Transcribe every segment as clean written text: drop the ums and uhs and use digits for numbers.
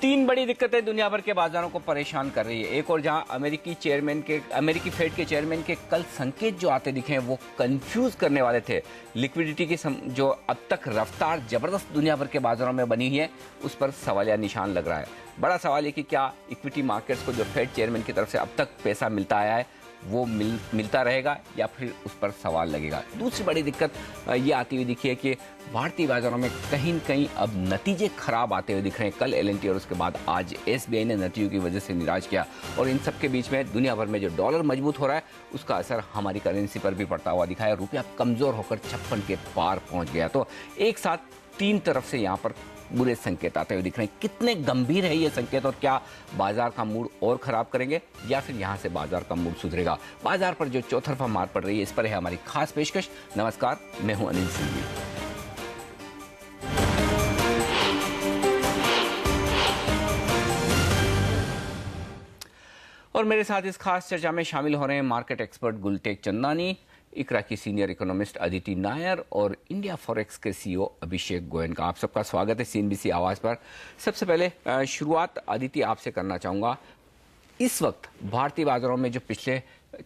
तीन बड़ी दिक्कतें दुनिया भर के बाजारों को परेशान कर रही है। एक और जहां अमेरिकी फेड के चेयरमैन के कल संकेत जो आते दिखे हैं वो कंफ्यूज करने वाले थे। लिक्विडिटी की जो अब तक रफ्तार जबरदस्त दुनिया भर के बाजारों में बनी है उस पर सवालिया निशान लग रहा है। बड़ा सवाल है कि क्या इक्विटी मार्केट्स को जो फेड चेयरमैन की तरफ से अब तक पैसा मिलता आया है वो मिलता रहेगा या फिर उस पर सवाल लगेगा। दूसरी बड़ी दिक्कत ये आती हुई दिखी है कि भारतीय बाजारों में कहीं न कहीं अब नतीजे खराब आते हुए दिख रहे हैं। कल एल&टी और उसके बाद आज एसबीआई ने नतीजों की वजह से निराश किया और इन सब के बीच में दुनिया भर में जो डॉलर मजबूत हो रहा है उसका असर हमारी करेंसी पर भी पड़ता हुआ दिखा है। रुपया कमजोर होकर 56 के पार पहुंच गया। तो एक साथ तीन तरफ से यहाँ पर बुरे संकेत आते हुए दिख रहे हैं। कितने गंभीर है ये संकेत और क्या बाजार का मूड और खराब करेंगे या फिर यहां से बाजार का मूड सुधरेगा? बाजार पर जो चौतरफा मार पड़ रही है इस पर है हमारी खास पेशकश। नमस्कार, मैं हूं अनिल सिंघवी। और मेरे साथ इस खास चर्चा में शामिल हो रहे हैं मार्केट एक्सपर्ट गुलटेक चंदानी, इकरा की सीनियर इकोनॉमिस्ट अदिति नायर और इंडिया फॉरेक्स के सीईओ अभिषेक गोयनका। आप सबका स्वागत है सीएनबीसी आवाज पर। सबसे पहले शुरुआत अदिति आपसे करना चाहूंगा। इस वक्त भारतीय बाजारों में जो पिछले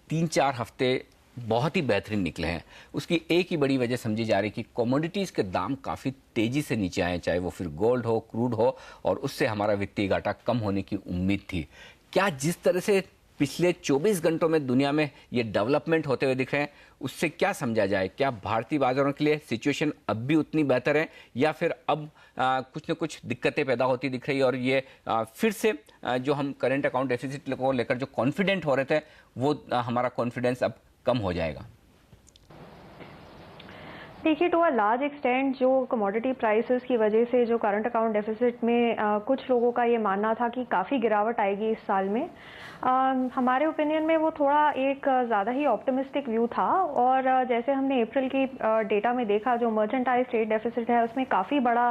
3-4 हफ्ते बहुत ही बेहतरीन निकले हैं उसकी एक ही बड़ी वजह समझी जा रही है कि कमोडिटीज के दाम काफी तेजी से नीचे आए, चाहे वो फिर गोल्ड हो, क्रूड हो, और उससे हमारा वित्तीय घाटा कम होने की उम्मीद थी। क्या जिस तरह से पिछले 24 घंटों में दुनिया में ये डेवलपमेंट होते हुए दिख रहे हैं उससे क्या समझा जाए? क्या भारतीय बाजारों के लिए सिचुएशन अब भी उतनी बेहतर है या फिर अब कुछ न कुछ दिक्कतें पैदा होती दिख रही है और ये फिर से जो हम करंट अकाउंट डेफिसिट को लेकर जो कॉन्फिडेंट हो रहे थे वो हमारा कॉन्फिडेंस अब कम हो जाएगा? देखिए, टू अ लार्ज एक्सटेंट जो कमोडिटी प्राइसेस की वजह से जो करंट अकाउंट डेफिसिट में कुछ लोगों का ये मानना था कि काफ़ी गिरावट आएगी इस साल में, हमारे ओपिनियन में वो थोड़ा एक ज़्यादा ही ऑप्टिमिस्टिक व्यू था। और जैसे हमने अप्रैल की डेटा में देखा, जो मर्चेंटाइज ट्रेड डेफिसिट है उसमें काफ़ी बड़ा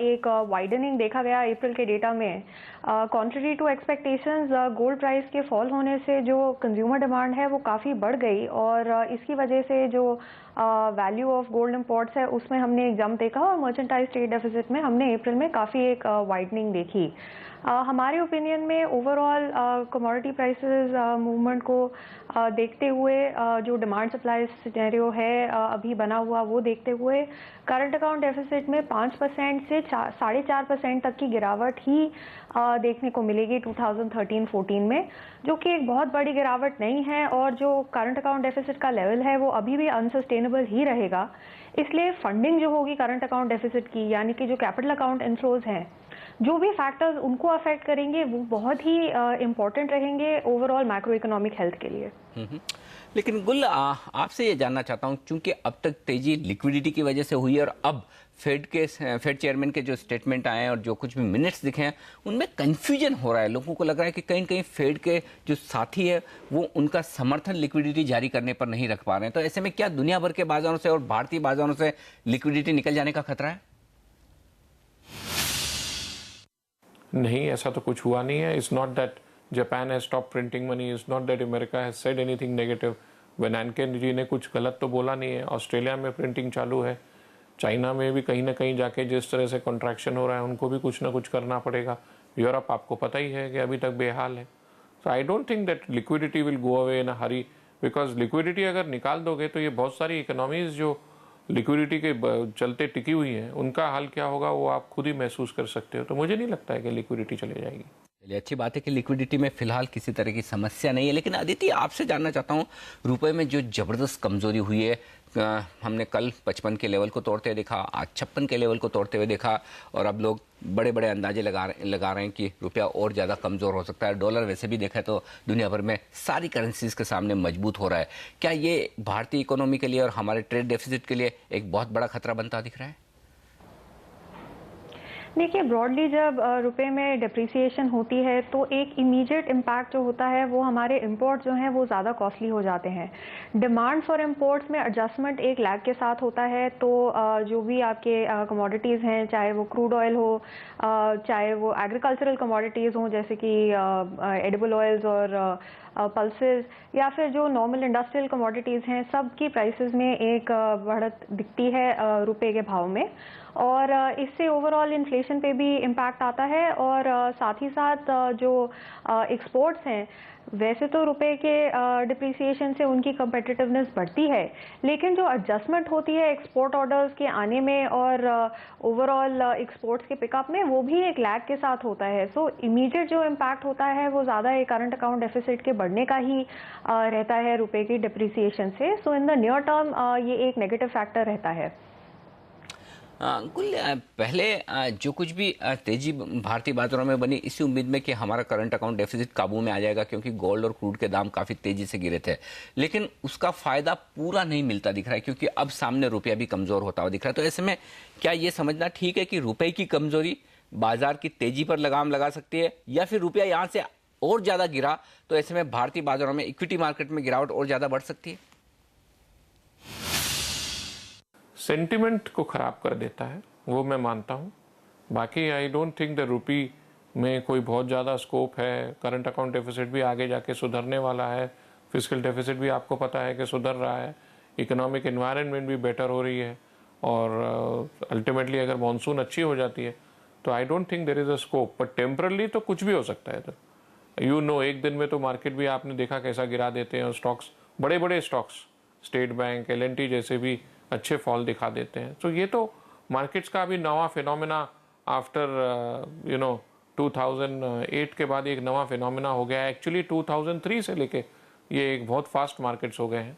एक वाइडनिंग देखा गया अप्रैल के डेटा में। Contrary to expectations, gold price के फॉल होने से जो कंज्यूमर डिमांड है वो काफ़ी बढ़ गई और इसकी वजह से जो वैल्यू ऑफ गोल्ड इंपोर्ट्स है उसमें हमने एक जंप देखा और मर्चेंटाइज ट्रेड डेफिसिट में हमने अप्रैल में काफ़ी एक वाइडनिंग देखी। हमारे ओपिनियन में ओवरऑल कमोडिटी प्राइसेस मूवमेंट को देखते हुए, जो डिमांड सप्लाई सिनेरियो है अभी बना हुआ वो देखते हुए, करंट अकाउंट डेफिसिट में 5% से 4.5% तक की गिरावट ही देखने को मिलेगी 2013-14 में, जो कि एक बहुत बड़ी गिरावट नहीं है और जो करंट अकाउंट डेफिसिट का लेवल है वो अभी भी अनसस्टेनेबल ही रहेगा। इसलिए फंडिंग जो होगी करंट अकाउंट डेफिसिट की, यानी कि जो कैपिटल अकाउंट इनफ्लोज हैं, जो भी फैक्टर्स उनको अफेक्ट करेंगे वो बहुत ही इम्पोर्टेंट रहेंगे ओवरऑल मैक्रो इकोनॉमिक हेल्थ के लिए। लेकिन गुल, आपसे ये जानना चाहता हूँ, क्योंकि अब तक तेजी लिक्विडिटी की वजह से हुई है और अब फेड चेयरमैन के जो स्टेटमेंट आए हैं और जो कुछ भी मिनट्स दिखे हैं उनमें कंफ्यूजन हो रहा है। लोगों को लग रहा है कि कहीं कहीं फेड के जो साथी है वो उनका समर्थन लिक्विडिटी जारी करने पर नहीं रख पा रहे हैं। तो ऐसे में क्या दुनिया भर के बाजारों से और भारतीय बाजारों से लिक्विडिटी निकल जाने का खतरा है? नहीं, ऐसा तो कुछ हुआ नहीं है। It's not that Japan has stop printing money, it's not that America has said anything negative. Bernanke ji ने कुछ गलत तो बोला नहीं है। ऑस्ट्रेलिया में प्रिंटिंग चालू है, चाइना में भी कहीं ना कहीं जाके जिस तरह से कॉन्ट्रैक्शन हो रहा है उनको भी कुछ ना कुछ करना पड़ेगा। यूरोप आपको पता ही है कि अभी तक बेहाल है। So I don't think that liquidity will go away in a hurry, because liquidity अगर निकाल दोगे तो ये बहुत सारी इकोनॉमीज जो लिक्विडिटी के चलते टिकी हुई हैं उनका हाल क्या होगा वो आप खुद ही महसूस कर सकते हो। तो मुझे नहीं लगता है कि लिक्विडिटी चली जाएगी। चलिए, अच्छी बात है कि लिक्विडिटी में फिलहाल किसी तरह की समस्या नहीं है। लेकिन अदिति, आपसे जानना चाहता हूँ, रुपए में जो जबरदस्त कमजोरी हुई है, हमने कल 55 के लेवल को तोड़ते हुए देखा, आज 56 के लेवल को तोड़ते हुए देखा और अब लोग बड़े बड़े अंदाजे लगा रहे हैं कि रुपया और ज़्यादा कमज़ोर हो सकता है। डॉलर वैसे भी देखा तो दुनिया भर में सारी करेंसीज के सामने मजबूत हो रहा है। क्या ये भारतीय इकोनॉमी के लिए और हमारे ट्रेड डेफिसिट के लिए एक बहुत बड़ा खतरा बनता दिख रहा है? देखिए, ब्रॉडली जब रुपए में डिप्रिसिएशन होती है तो एक इमीडिएट इम्पैक्ट जो होता है वो हमारे इंपोर्ट जो हैं वो ज़्यादा कॉस्टली हो जाते हैं। डिमांड फॉर इंपोर्ट्स में एडजस्टमेंट एक लैग के साथ होता है। तो जो भी आपके कमोडिटीज़ हैं, चाहे वो क्रूड ऑयल हो, चाहे वो एग्रीकल्चरल कमोडिटीज़ हों जैसे कि एडिबल ऑयल्स और पल्सेस या फिर जो नॉर्मल इंडस्ट्रियल कमोडिटीज़ हैं, सब की प्राइसेस में एक बढ़त दिखती है रुपए के भाव में, और इससे ओवरऑल इन्फ्लेशन पे भी इम्पैक्ट आता है। और साथ ही साथ जो एक्सपोर्ट्स हैं, वैसे तो रुपए के डिप्रिसिएशन से उनकी कम्पिटिटिवनेस बढ़ती है, लेकिन जो एडजस्टमेंट होती है एक्सपोर्ट ऑर्डर्स के आने में और ओवरऑल एक्सपोर्ट्स के पिकअप में, वो भी एक लैग के साथ होता है। सो इमीडिएट जो इम्पैक्ट होता है वो ज़्यादा एक करंट अकाउंट डेफिसिट के बढ़ने का ही रहता है रुपए की डिप्रिसिएशन से। सो इन द नियर टर्म ये एक नेगेटिव फैक्टर रहता है। अंकुल, पहले जो कुछ भी तेजी भारतीय बाजारों में बनी इसी उम्मीद में कि हमारा करंट अकाउंट डेफिसिट काबू में आ जाएगा, क्योंकि गोल्ड और क्रूड के दाम काफी तेजी से गिरे थे, लेकिन उसका फायदा पूरा नहीं मिलता दिख रहा है, क्योंकि अब सामने रुपया भी कमजोर होता हुआ दिख रहा है। तो ऐसे में क्या ये समझना ठीक है कि रुपए की कमजोरी बाजार की तेजी पर लगाम लगा सकती है, या फिर रुपया यहां से और ज्यादा गिरा तो ऐसे में भारतीय बाजारों में इक्विटी मार्केट में गिरावट और ज्यादा बढ़ सकती है? सेंटिमेंट को खराब कर देता है, वो मैं मानता हूँ। बाकी आई डोंट थिंक द रूपी में कोई बहुत ज़्यादा स्कोप है। करंट अकाउंट डेफिसिट भी आगे जाके सुधरने वाला है, फिस्कल डेफिसिट भी आपको पता है कि सुधर रहा है, इकोनॉमिक एनवायरनमेंट भी बेटर हो रही है, और अल्टीमेटली अगर मानसून अच्छी हो जाती है तो I don't think there is a scope. But temporarily तो कुछ भी हो सकता है। तो एक दिन में तो मार्केट भी आपने देखा कैसा गिरा देते हैं, और स्टॉक्स, बड़े बड़े स्टॉक्स, स्टेट बैंक, LNT जैसे भी अच्छे फॉल दिखा देते हैं। तो ये तो मार्केट्स का अभी नवा फिनोमेना आफ्टर 2008 के बाद एक नवा फिनोमेना हो गया है। एक्चुअली 2003 से लेके ये एक बहुत फास्ट मार्केट्स हो गए हैं।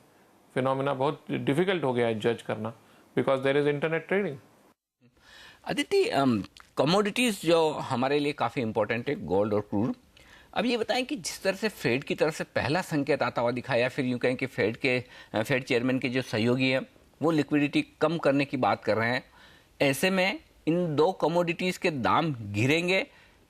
फिनोमेना बहुत डिफिकल्ट हो गया है जज करना, because there is internet trading. Aditi, commodities जो हमारे लिए काफी इंपॉर्टेंट है, गोल्ड और क्रूड, अब ये बताएं कि जिस तरह से फेड की तरफ से पहला संकेत आता हुआ दिखा, या फिर यूं कहें कि फेड चेयरमैन के जो सहयोगी हैं वो लिक्विडिटी कम करने की बात कर रहे हैं, ऐसे में इन दो कमोडिटीज के दाम गिरेंगे?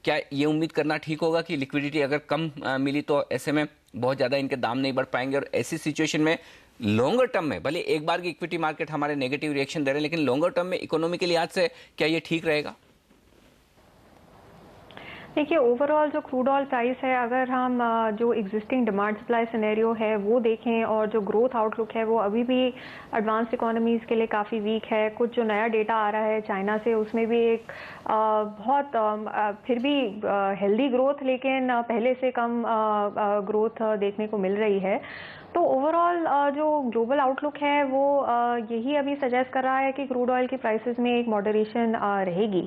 क्या ये उम्मीद करना ठीक होगा कि लिक्विडिटी अगर कम मिली तो ऐसे में बहुत ज़्यादा इनके दाम नहीं बढ़ पाएंगे, और ऐसी सिचुएशन में लॉन्गर टर्म में, भले एक बार की इक्विटी मार्केट हमारे नेगेटिव रिएक्शन दे रहे हैं, लेकिन लॉन्गर टर्म में इकोनॉमी के लिहाज से क्या ये ठीक रहेगा? देखिए, ओवरऑल जो क्रूड ऑयल प्राइस है, अगर हम जो एग्जिस्टिंग डिमांड सप्लाई सिनेरियो है वो देखें, और जो ग्रोथ आउटलुक है वो अभी भी एडवांस्ड इकोनॉमीज़ के लिए काफ़ी वीक है। कुछ जो नया डेटा आ रहा है चाइना से, उसमें भी एक बहुत फिर भी हेल्दी ग्रोथ, लेकिन पहले से कम ग्रोथ देखने को मिल रही है। तो ओवरऑल जो ग्लोबल आउटलुक है वो यही अभी सजेस्ट कर रहा है कि क्रूड ऑयल की प्राइसेस में एक मॉडरेशन रहेगी,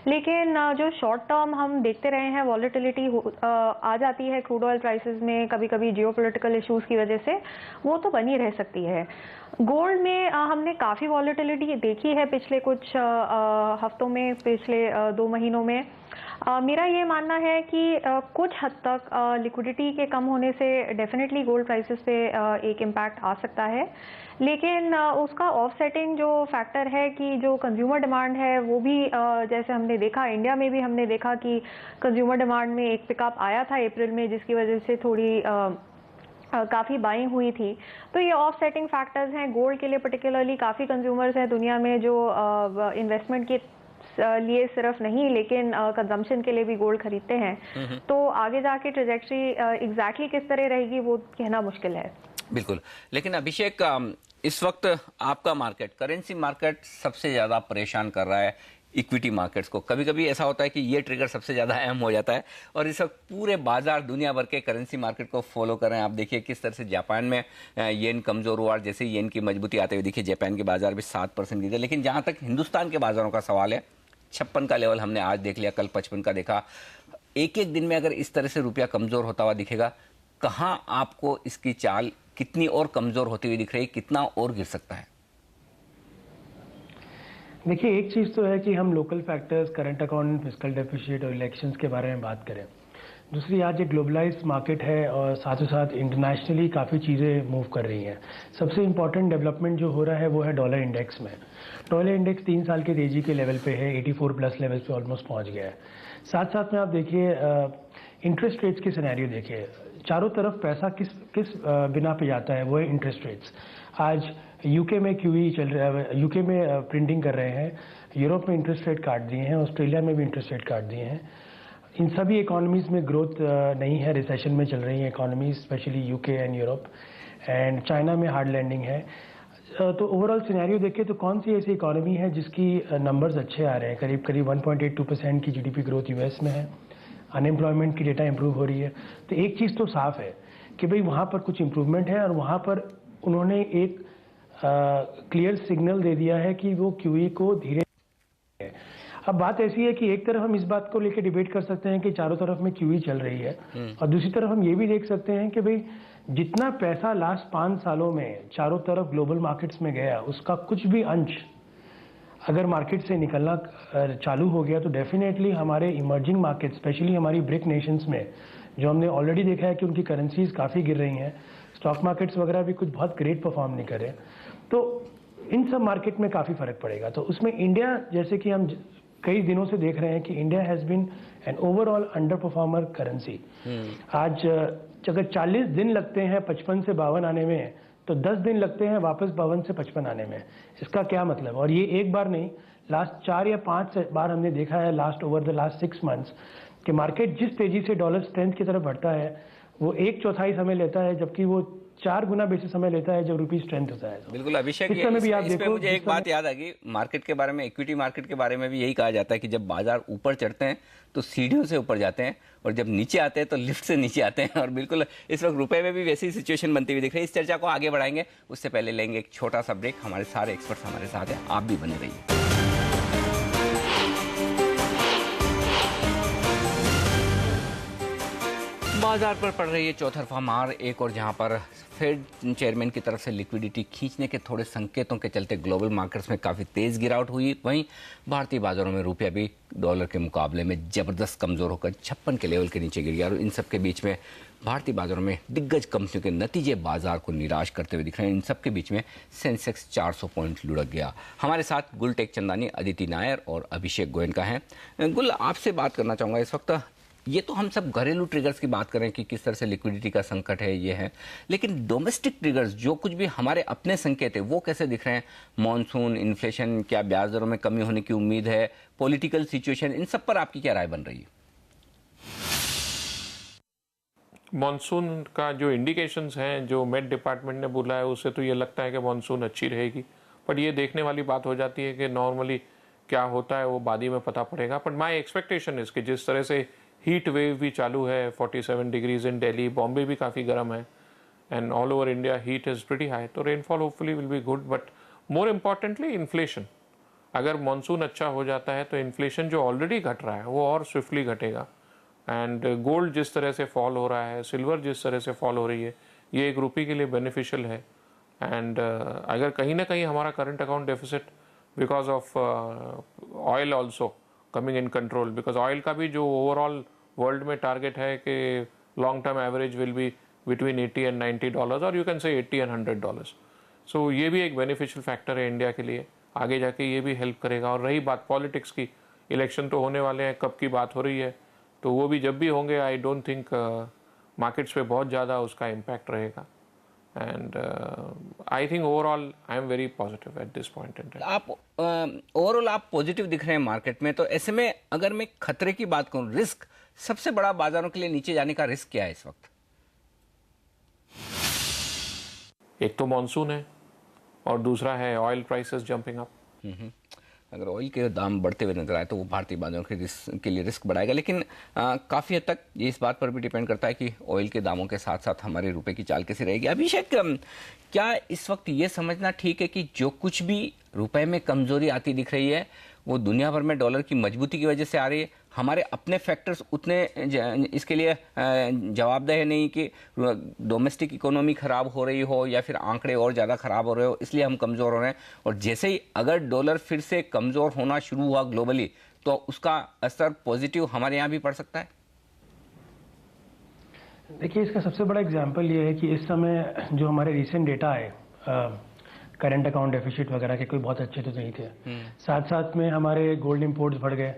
लेकिन जो शॉर्ट टर्म हम देखते रहे हैं, वॉलेटिलिटी आ जाती है क्रूड ऑयल प्राइसेस में कभी कभी जियोपॉलिटिकल इश्यूज की वजह से, वो तो बनी रह सकती है। गोल्ड में हमने काफ़ी वॉलेटिलिटी देखी है पिछले कुछ हफ्तों में, पिछले 2 महीनों में। मेरा ये मानना है कि कुछ हद तक लिक्विडिटी के कम होने से डेफिनेटली गोल्ड प्राइसेस पे एक इम्पैक्ट आ सकता है, लेकिन उसका ऑफसेटिंग जो फैक्टर है कि जो कंज्यूमर डिमांड है वो भी जैसे हमने देखा, इंडिया में भी हमने देखा कि कंज्यूमर डिमांड में एक पिकअप आया था अप्रैल में, जिसकी वजह से थोड़ी काफ़ी बाइंग हुई थी। तो ये ऑफसेटिंग फैक्टर्स हैं गोल्ड के लिए पर्टिकुलरली। काफ़ी कंज्यूमर्स हैं दुनिया में जो इन्वेस्टमेंट के लिए सिर्फ नहीं, लेकिन कंजम्पशन के लिए भी गोल्ड खरीदते हैं। तो आगे जाके ट्रेजेक्टरी एग्जैक्टली किस तरह रहेगी वो कहना मुश्किल है। बिल्कुल, लेकिन अभिषेक, इस वक्त आपका मार्केट, करेंसी मार्केट सबसे ज्यादा परेशान कर रहा है इक्विटी मार्केट्स को। कभी कभी ऐसा होता है कि ये ट्रिगर सबसे ज्यादा अहम हो जाता है, और इस वक्त पूरे बाजार दुनिया भर के करेंसी मार्केट को फॉलो कर रहे हैं। आप देखिए किस तरह से जापान में येन कमजोर हुआ, जैसे येन की मजबूती आते हुए देखिए जापान के बाजार भी 7% गिरे। लेकिन जहां तक हिंदुस्तान के बाजारों का सवाल है, 56 का लेवल हमने आज देख लिया, कल 55 का देखा। एक एक दिन में अगर इस तरह से रुपया कमजोर होता हुआ दिखेगा, कहां आपको इसकी चाल कितनी और कमजोर होती हुई दिख रही है, कितना और गिर सकता है? देखिए, एक चीज़ तो है कि हम local factors, current account, fiscal deficit और इलेक्शंस के बारे में बात करें। दूसरी, आज एक ग्लोबलाइज्ड मार्केट है और साथ ही साथ इंटरनेशनली काफ़ी चीज़ें मूव कर रही हैं। सबसे इम्पॉर्टेंट डेवलपमेंट जो हो रहा है वो है डॉलर इंडेक्स में। डॉलर इंडेक्स 3 साल के तेजी के लेवल पे है, 84 प्लस लेवल पे ऑलमोस्ट पहुंच गया है। साथ साथ में आप देखिए इंटरेस्ट रेट्स की सिनेरियो देखिए, चारों तरफ पैसा किस बिना पे जाता है, वो है इंटरेस्ट रेट्स। आज यूके में QE चल रहा है, यूके में प्रिंटिंग कर रहे हैं, यूरोप में इंटरेस्ट रेट काट दिए हैं, ऑस्ट्रेलिया में भी इंटरेस्ट रेट काट दिए हैं। इन सभी इकोनॉमीज में ग्रोथ नहीं है, रिसेशन में चल रही है economy, specially UK and Europe, and China में हार्ड लैंडिंग है। तो ओवरऑल सिनेरियो देखें तो कौन सी ऐसी इकोनॉमी है जिसकी नंबर्स अच्छे आ रहे हैं, करीब करीब 1.82% की जीडीपी ग्रोथ यूएस में है, अनएम्प्लॉयमेंट की डेटा इंप्रूव हो रही है। तो एक चीज़ तो साफ है कि भाई वहाँ पर कुछ इम्प्रूवमेंट है और वहाँ पर उन्होंने एक क्लियर सिग्नल दे दिया है कि वो क्यूई को धीरे। अब बात ऐसी है कि एक तरफ हम इस बात को लेकर डिबेट कर सकते हैं कि चारों तरफ में क्यूई चल रही है, और दूसरी तरफ हम ये भी देख सकते हैं कि भाई जितना पैसा लास्ट 5 सालों में चारों तरफ ग्लोबल मार्केट्स में गया, उसका कुछ भी अंश अगर मार्केट से निकलना चालू हो गया तो डेफिनेटली हमारे इमर्जिंग मार्केट, स्पेशली हमारी ब्रिक नेशंस में, जो हमने ऑलरेडी देखा है कि उनकी करेंसीज काफ़ी गिर रही हैं, स्टॉक मार्केट्स वगैरह भी कुछ बहुत ग्रेट परफॉर्म नहीं कर रहे, तो इन सब मार्केट में काफ़ी फर्क पड़ेगा। तो उसमें इंडिया, जैसे कि हम कई दिनों से देख रहे हैं कि India has been an overall underperformer currency. आज अगर 40 दिन लगते हैं 55 से 52 आने में, तो 10 दिन लगते हैं वापस 52 से 55 आने में। इसका क्या मतलब? और ये एक बार नहीं, लास्ट 4 या 5 बार हमने देखा है ओवर द लास्ट 6 मंथ्स कि मार्केट जिस तेजी से डॉलर स्ट्रेंथ की तरफ बढ़ता है वो 1/4 समय लेता है, जबकि वो 4 गुना बेसी समय लेता है जब रुपी स्ट्रेंथ होता है। बिल्कुल अभिषेक, इस समय भी आप इसमें देखो, मुझे एक बात याद आ गई मार्केट के बारे में, इक्विटी मार्केट के बारे में भी यही कहा जाता है कि जब बाजार ऊपर चढ़ते हैं तो सीढ़ियों से ऊपर जाते हैं, और जब नीचे आते हैं तो लिफ्ट से नीचे आते हैं। और बिल्कुल इस वक्त रुपए में भी वैसी सिचुएशन बनती हुई दिख रही है। इस चर्चा को आगे बढ़ाएंगे, उससे पहले लेंगे एक छोटा सा ब्रेक। हमारे सारे एक्सपर्ट्स हमारे साथ हैं, आप भी बने रहिए। बाजार पर पड़ रही है चौतरफा मार। एक और जहां पर फेड चेयरमैन की तरफ से लिक्विडिटी खींचने के थोड़े संकेतों के चलते ग्लोबल मार्केट्स में काफ़ी तेज़ गिरावट हुई, वहीं भारतीय बाजारों में रुपया भी डॉलर के मुकाबले में ज़बरदस्त कमज़ोर होकर 56 के लेवल के नीचे गिर गया। और इन सब के बीच में भारतीय बाजारों में दिग्गज कंपनियों के नतीजे बाजार को निराश करते हुए दिख रहे हैं। इन सब के बीच में सेंसेक्स 400 पॉइंट लुढ़क गया। हमारे साथ गुलटेक चंदानी, अदिति नायर और अभिषेक गोयनका हैं। गुल, आपसे बात करना चाहूँगा इस वक्त, ये तो हम सब घरेलू ट्रिगर्स की बात करें कि किस तरह से लिक्विडिटी का संकट है, ये है, लेकिन डोमेस्टिक ट्रिगर्स जो कुछ भी हमारे अपने संकेत है वो कैसे दिख रहे हैं? मॉनसून, इन्फ्लेशन, क्या ब्याज दरों में कमी होने की उम्मीद है, पॉलिटिकल सिचुएशन, इन सब पर आपकी क्या राय बन रही है? मॉनसून का जो इंडिकेशंस हैं, जो मेट डिपार्टमेंट ने बोला है, उससे तो ये लगता है कि मॉनसून अच्छी रहेगी, पर ये देखने वाली बात हो जाती है कि नॉर्मली क्या होता है वो बाद ही में पता पड़ेगा। बट माई एक्सपेक्टेशन इज कि जिस तरह से हीट वेव भी चालू है, 47 डिग्रीज इन दिल्ली, बॉम्बे भी काफ़ी गर्म है, and all over India heat is pretty high, तो rainfall hopefully will be good. But more importantly inflation, अगर मानसून अच्छा हो जाता है तो इन्फ्लेशन जो ऑलरेडी घट रहा है वो और स्विफ्टली घटेगा। एंड गोल्ड जिस तरह से फॉल हो रहा है, सिल्वर जिस तरह से फॉल हो रही है, ये एक रुपये के लिए बेनिफिशियल है। एंड अगर कहीं ना कहीं हमारा current account deficit because of oil also coming in control, because oil का भी जो ओवरऑल वर्ल्ड में टारगेट है कि long term average will be between $80 and $90, और यू कैन से $80 and $100। सो ये भी एक बेनिफिशियल फैक्टर है इंडिया के लिए, आगे जाके ये भी हेल्प करेगा। और रही बात पॉलिटिक्स की, इलेक्शन तो होने वाले हैं, कब की बात हो रही है, तो वो भी जब भी होंगे आई डोंट थिंक मार्केट्स पे बहुत ज़्यादा उसका इम्पैक्ट रहेगा। And I think overall I am very positive at this point in time. आप ओवरऑल आप पॉजिटिव दिख रहे हैं मार्केट में, तो ऐसे में अगर मैं खतरे की बात करूं, रिस्क, सबसे बड़ा बाजारों के लिए नीचे जाने का रिस्क क्या है इस वक्त? एक तो मॉनसून है और दूसरा है ऑयल प्राइसेस जंपिंग अप। अगर ऑयल के दाम बढ़ते हुए नजर आए तो वो भारतीय बाजारों के लिए रिस्क बढ़ाएगा, लेकिन काफ़ी हद तक ये इस बात पर भी डिपेंड करता है कि ऑयल के दामों के साथ साथ हमारे रुपए की चाल कैसी रहेगी। अभिषेक, क्या इस वक्त ये समझना ठीक है कि जो कुछ भी रुपए में कमजोरी आती दिख रही है वो दुनिया भर में डॉलर की मजबूती की वजह से आ रही है? हमारे अपने फैक्टर्स उतने इसके लिए जवाबदेह नहीं कि डोमेस्टिक इकोनॉमी खराब हो रही हो या फिर आंकड़े और ज़्यादा खराब हो रहे हो इसलिए हम कमज़ोर हो रहे हैं, और जैसे ही अगर डॉलर फिर से कमज़ोर होना शुरू हुआ ग्लोबली तो उसका असर पॉजिटिव हमारे यहाँ भी पड़ सकता है? देखिए, इसका सबसे बड़ा एग्जाम्पल ये है कि इस समय जो हमारे रिसेंट डेटा है, करंट अकाउंट डेफिसिट वगैरह के कोई बहुत अच्छे तो नहीं थे, साथ साथ में हमारे गोल्ड इंपोर्ट्स बढ़ गए,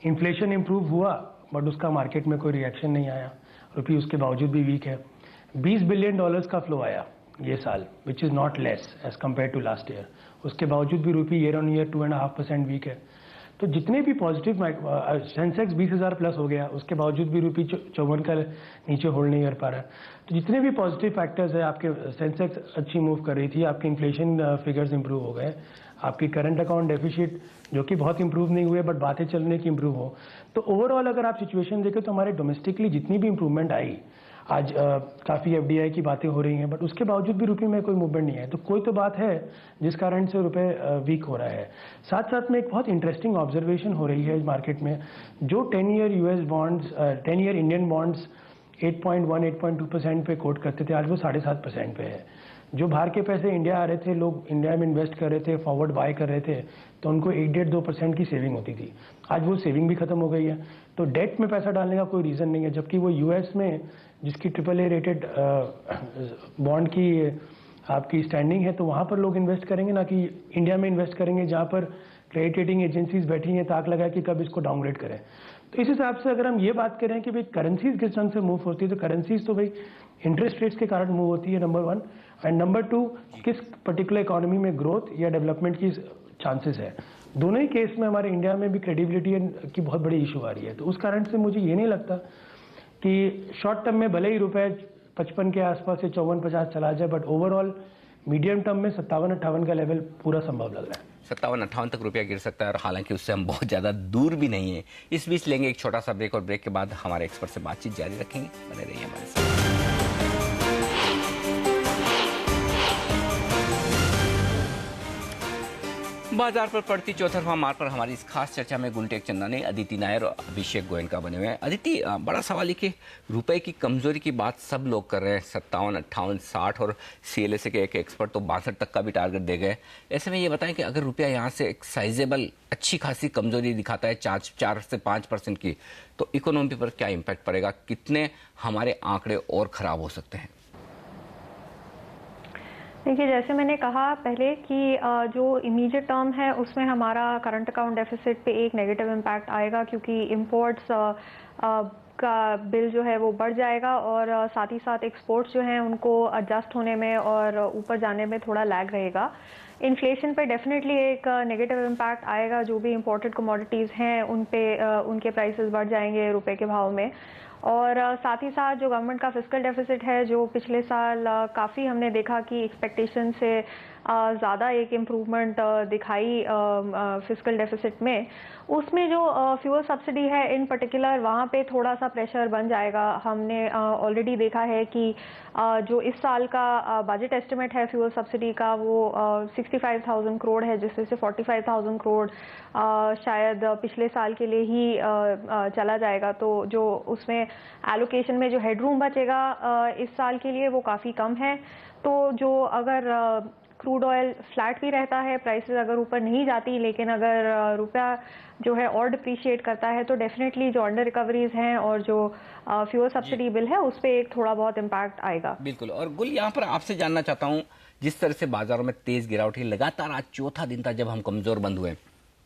इन्फ्लेशन इंप्रूव हुआ बट उसका मार्केट में कोई रिएक्शन नहीं आया, रुपये उसके बावजूद भी वीक है। $20 बिलियन का फ्लो आया ये साल, which is not less as compare to last year, उसके बावजूद भी रुपये ईयर ऑन ईयर 2.5% वीक है। तो जितने भी पॉजिटिव सेंसेक्स 20,000 प्लस हो गया, उसके बावजूद भी रुपये 54 का नीचे होल्ड नहीं कर पा रहा। तो जितने भी पॉजिटिव फैक्टर्स है, आपके सेंसेक्स अच्छी मूव कर रही थी, आपके इन्फ्लेशन फिगर्स इंप्रूव हो गए, आपकी करंट अकाउंट डेफिसिट जो कि बहुत इंप्रूव नहीं हुए बट बातें चलने की इंप्रूव हो, तो ओवरऑल अगर आप सिचुएशन देखें तो हमारे डोमेस्टिकली जितनी भी इंप्रूवमेंट आई, आज काफ़ी एफडीआई की बातें हो रही हैं, बट उसके बावजूद भी रुपये में कोई मूवमेंट नहीं है। तो कोई तो बात है जिस कारण से रुपये वीक हो रहा है। साथ साथ में एक बहुत इंटरेस्टिंग ऑब्जर्वेशन हो रही है मार्केट में, जो 10 year US bonds 10 year Indian bonds 8.1-8.2% पे कोट करते थे, आज वो 7.5% पे है। जो बाहर के पैसे इंडिया आ रहे थे, लोग इंडिया में इन्वेस्ट कर रहे थे, फॉरवर्ड बाय कर रहे थे, तो उनको 1-1.5-2% की सेविंग होती थी। आज वो सेविंग भी खत्म हो गई है। तो डेट में पैसा डालने का कोई रीज़न नहीं है, जबकि वो यूएस में जिसकी AAA रेटेड बॉन्ड की आपकी स्टैंडिंग है, तो वहाँ पर लोग इन्वेस्ट करेंगे, ना कि इंडिया में इन्वेस्ट करेंगे जहाँ पर क्रेडिट रेटिंग एजेंसीज बैठी हैं ताक लगाए कि कब इसको डाउनग्रेड करें। तो इस हिसाब से अगर हम ये बात करें कि भाई करेंसीज किस ढंग से मूव होती है, तो करेंसीज तो भाई इंटरेस्ट रेट्स के कारण मूव होती है, नंबर 1, एंड नंबर 2 किस पर्टिकुलर इकोनॉमी में ग्रोथ या डेवलपमेंट की चांसेस है। दोनों ही केस में हमारे इंडिया में भी क्रेडिबिलिटी की बहुत बड़ी इशू आ रही है। तो उस कारण से मुझे ये नहीं लगता कि शॉर्ट टर्म में भले ही रुपए 55 के आसपास से 54-50 चला जाए, बट ओवरऑल मीडियम टर्म में 57-58 का लेवल पूरा संभव लग रहा है। 57-58 तक रुपया गिर सकता है, और हालांकि उससे हम बहुत ज़्यादा दूर भी नहीं है। इस बीच लेंगे एक छोटा सा ब्रेक, और ब्रेक के बाद हमारे एक्सपर्ट से बातचीत जारी रखेंगे। बने रहिए हमारे साथ। बाजार पर पड़ती चौतरफा मार पर हमारी इस खास चर्चा में गुलटेक चंदानी, अदिति नायर और अभिषेक गोयनका बने हुए हैं। अदिति, बड़ा सवाल है कि रुपए की कमजोरी की बात सब लोग कर रहे हैं, 57, 58, 60, और CLSA के एक एक्सपर्ट तो 62 तक का भी टारगेट दे गए। ऐसे में ये बताएं कि अगर रुपया यहाँ से एक साइजेबल अच्छी खासी कमजोरी दिखाता है 4 से 5% की, तो इकोनॉमी पर क्या इम्पैक्ट पड़ेगा? कितने हमारे आंकड़े और खराब हो सकते हैं? देखिए, जैसे मैंने कहा पहले कि जो इमीडिएट टर्म है उसमें हमारा करंट अकाउंट डेफिसिट पे एक नेगेटिव इम्पैक्ट आएगा, क्योंकि इंपोर्ट्स का बिल जो है वो बढ़ जाएगा, और साथ ही साथ एक्सपोर्ट्स जो हैं उनको एडजस्ट होने में और ऊपर जाने में थोड़ा लैग रहेगा। इन्फ्लेशन पे डेफिनेटली एक नेगेटिव इम्पैक्ट आएगा। जो भी इंपोर्टेड कमोडिटीज़ हैं उन पे उनके प्राइसेस बढ़ जाएंगे रुपए के भाव में। और साथ ही साथ जो गवर्नमेंट का फिस्कल डेफिसिट है, जो पिछले साल काफ़ी हमने देखा कि एक्सपेक्टेशन से ज़्यादा एक इम्प्रूवमेंट दिखाई फिस्कल डेफिसिट में, उसमें जो फ्यूल सब्सिडी है इन पर्टिकुलर, वहाँ पे थोड़ा सा प्रेशर बन जाएगा। हमने ऑलरेडी देखा है कि जो इस साल का बजट एस्टिमेट है फ्यूल सब्सिडी का, वो 65,000 करोड़ है, जिसमें से 45,000 करोड़ शायद पिछले साल के लिए ही चला जाएगा। तो जो उसमें एलोकेशन में जो हेडरूम बचेगा इस साल के लिए, वो काफ़ी कम है। तो जो अगर क्रूड ऑयल फ्लैट भी रहता है, प्राइसेस अगर ऊपर नहीं जाती, लेकिन अगर रुपया जो है और डिप्रिशिएट करता है, तो डेफिनेटली जो अंडर रिकवरीज हैं और जो फ्यूल सब्सिडी बिल है उस पर एक थोड़ा बहुत इम्पैक्ट आएगा। बिल्कुल। और गुल, यहाँ पर आपसे जानना चाहता हूँ, जिस तरह से बाजारों में तेज गिरावट है, लगातार आज चौथा दिन था जब हम कमजोर बंद हुए,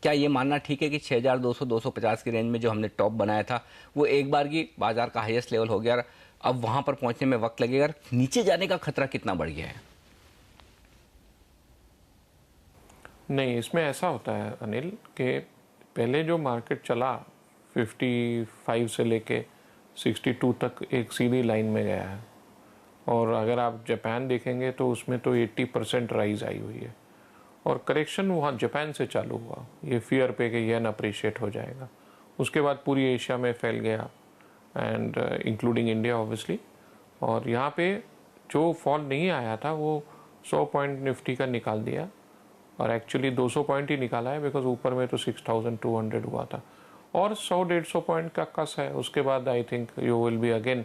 क्या ये मानना ठीक है कि 6,200-250 की रेंज में जो हमने टॉप बनाया था वो एक बार की बाजार का हाईएस्ट लेवल हो गया, और अब वहां पर पहुंचने में वक्त लगेगा? नीचे जाने का खतरा कितना बढ़ गया है? नहीं, इसमें ऐसा होता है अनिल कि पहले जो मार्केट चला 55 से लेके 62 तक एक सीधी लाइन में गया है, और अगर आप जापान देखेंगे तो उसमें तो 80% राइज आई हुई है, और करेक्शन वहाँ जापान से चालू हुआ, ये फियर पे कि येन अप्रिशिएट हो जाएगा। उसके बाद पूरी एशिया में फैल गया, एंड इंक्लूडिंग इंडिया ऑब्वियसली। और यहाँ पे जो फॉल नहीं आया था वो 100 पॉइंट निफ्टी का निकाल दिया, और एक्चुअली 200 पॉइंट ही निकाला है, बिकॉज ऊपर में तो 6,200 हुआ था, और 100-150 पॉइंट का कस है। उसके बाद I think you will be again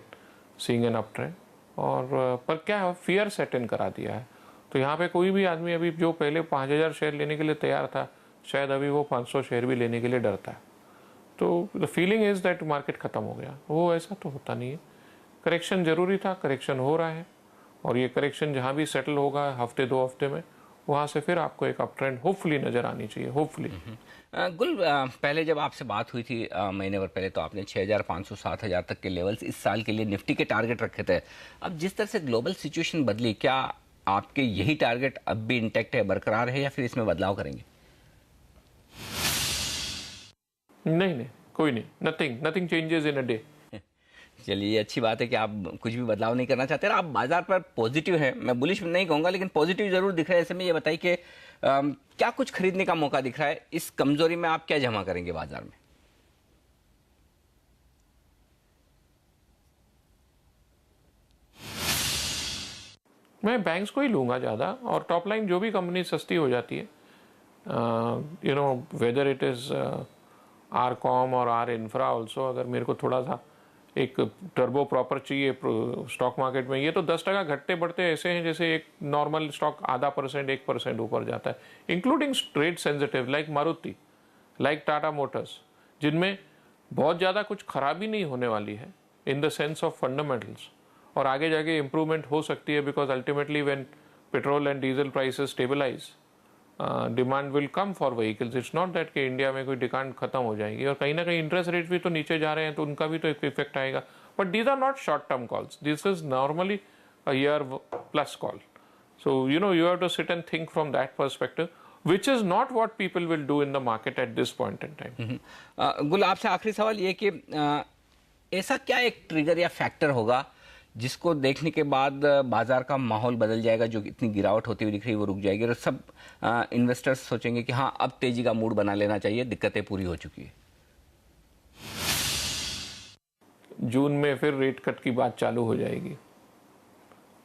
seeing an up trend. और पर क्या है, फियर सेट इन करा दिया है। तो यहाँ पे कोई भी आदमी अभी जो पहले 5,000 शेयर लेने के लिए तैयार था, शायद अभी वो 500 शेयर भी लेने के लिए डरता है। तो the feeling is that market खत्म हो गया। वो ऐसा तो होता नहीं है, करेक्शन जरूरी था, करेक्शन हो रहा है, और ये करेक्शन जहाँ भी सेटल होगा हफ्ते 2 हफ्ते में, वहाँ से फिर आपको एक अप ट्रेंड होपफुली नजर आनी चाहिए, होपफुली। गुल, पहले जब आपसे बात हुई थी महीने भर पहले, तो आपने 6,500 7,000 तक के लेवल्स इस साल के लिए निफ्टी के टारगेट रखे थे। अब जिस तरह से ग्लोबल सिचुएशन बदली, क्या आपके यही टारगेट अब भी इंटैक्ट है, बरकरार है, या फिर इसमें बदलाव करेंगे? नहीं, कोई नहीं, nothing changes in a day. चलिए, ये अच्छी बात है कि आप कुछ भी बदलाव नहीं करना चाहते। आप बाजार पर पॉजिटिव हैं, मैं बुलिश नहीं कहूंगा लेकिन पॉजिटिव जरूर दिख रहा है। ऐसे में ये बताइए कि क्या कुछ खरीदने का मौका दिख रहा है? इस कमजोरी में आप क्या जमा करेंगे बाजार में? मैं बैंक्स को ही लूंगा ज़्यादा, और टॉप लाइन जो भी कंपनी सस्ती हो जाती है, whether it is R com और आर इंफ्रा ऑल्सो, अगर मेरे को थोड़ा सा एक टर्बो प्रॉपर चाहिए स्टॉक मार्केट में, ये तो 10% घटते बढ़ते ऐसे हैं जैसे एक नॉर्मल स्टॉक 0.5% 1% ऊपर जाता है, including trade sensitive like Maruti, like Tata motors, जिनमें बहुत ज़्यादा कुछ खराबी नहीं होने वाली है in the sense of fundamentals, और आगे जाके इम्प्रूवमेंट हो सकती है, because ultimately when petrol and diesel prices stabilise, demand will come for vehicles. It's not that कि इंडिया में कोई डिमांड खत्म हो जाएगी, और कहीं ना कहीं इंटरेस्ट रेट भी तो नीचे जा रहे हैं, तो उनका भी तो एक इफेक्ट आएगा। But these are not short term calls, this is normally a year plus call. So you have to sit and think from that perspective, which is not what people will do in the market at this point in time. गुल, आपसे आखिरी सवाल ये कि ऐसा क्या एक trigger या फैक्टर होगा जिसको देखने के बाद बाजार का माहौल बदल जाएगा, जो इतनी गिरावट होती हुई दिख रही है वो रुक जाएगी और सब इन्वेस्टर्स सोचेंगे कि हाँ, अब तेजी का मूड बना लेना चाहिए, दिक्कतें पूरी हो चुकी है? जून में फिर रेट कट की बात चालू हो जाएगी,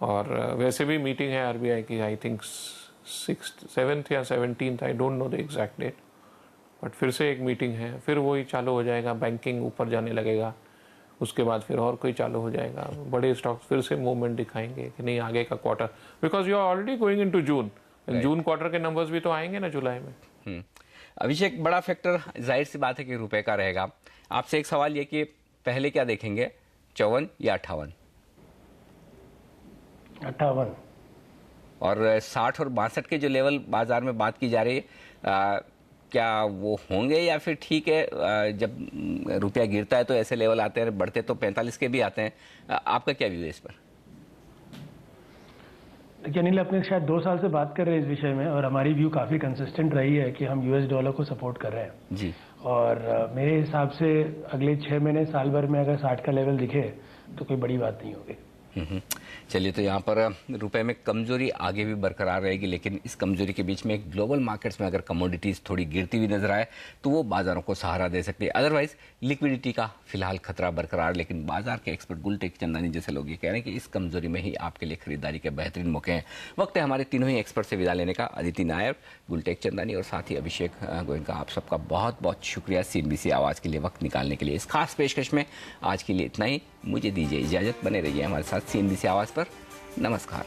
और वैसे भी मीटिंग है आरबीआई की, आई थिंक 7th या 17th, I don't know the exact date, but फिर से एक मीटिंग है, फिर वही चालू हो जाएगा, बैंकिंग ऊपर जाने लगेगा, उसके बाद फिर और कोई चालू हो जाएगा, बड़े स्टॉक्स फिर से मूवमेंट दिखाएंगे कि नहीं आगे का quarter, because you are already going into June, June quarter के नंबर्स भी तो आएंगे ना जुलाई में। अभिषेक, बड़ा फैक्टर जाहिर सी बात है कि रुपए का रहेगा। आपसे एक सवाल ये कि पहले क्या देखेंगे, 54 या 58? 58। और 60 और 62 के जो लेवल बाजार में बात की जा रही है, क्या वो होंगे या फिर ठीक है, जब रुपया गिरता है तो ऐसे लेवल आते हैं, बढ़ते तो 45 के भी आते हैं? आपका क्या व्यू है इस पर? देखिए अनिल, अपने शायद 2 साल से बात कर रहे हैं इस विषय में, और हमारी व्यू काफ़ी कंसिस्टेंट रही है कि हम यूएस डॉलर को सपोर्ट कर रहे हैं जी। और मेरे हिसाब से अगले 6 महीने साल भर में अगर 60 का लेवल दिखे तो कोई बड़ी बात नहीं होगी। चलिए, तो यहाँ पर रुपए में कमजोरी आगे भी बरकरार रहेगी, लेकिन इस कमजोरी के बीच में ग्लोबल मार्केट्स में अगर कमोडिटीज थोड़ी गिरती हुई नजर आए तो वो बाजारों को सहारा दे सकती है। अदरवाइज लिक्विडिटी का फिलहाल खतरा बरकरार, लेकिन बाजार के एक्सपर्ट गुलटेक चंदानी जैसे लोग ये कह रहे हैं कि इस कमजोरी में ही आपके लिए खरीदारी के बेहतरीन मौके हैं। वक्त है हमारे तीनों ही एक्सपर्ट से विदा लेने का। अदिति नायर, गुलटेक चंदानी और साथ ही अभिषेक गोयनका, आप सबका बहुत बहुत शुक्रिया CNBC आवाज़ के लिए वक्त निकालने के लिए। इस खास पेशकश में आज के लिए इतना ही। मुझे दीजिए इजाज़त, बने रहिए हमारे साथ CNBC आवाज़ पर। नमस्कार।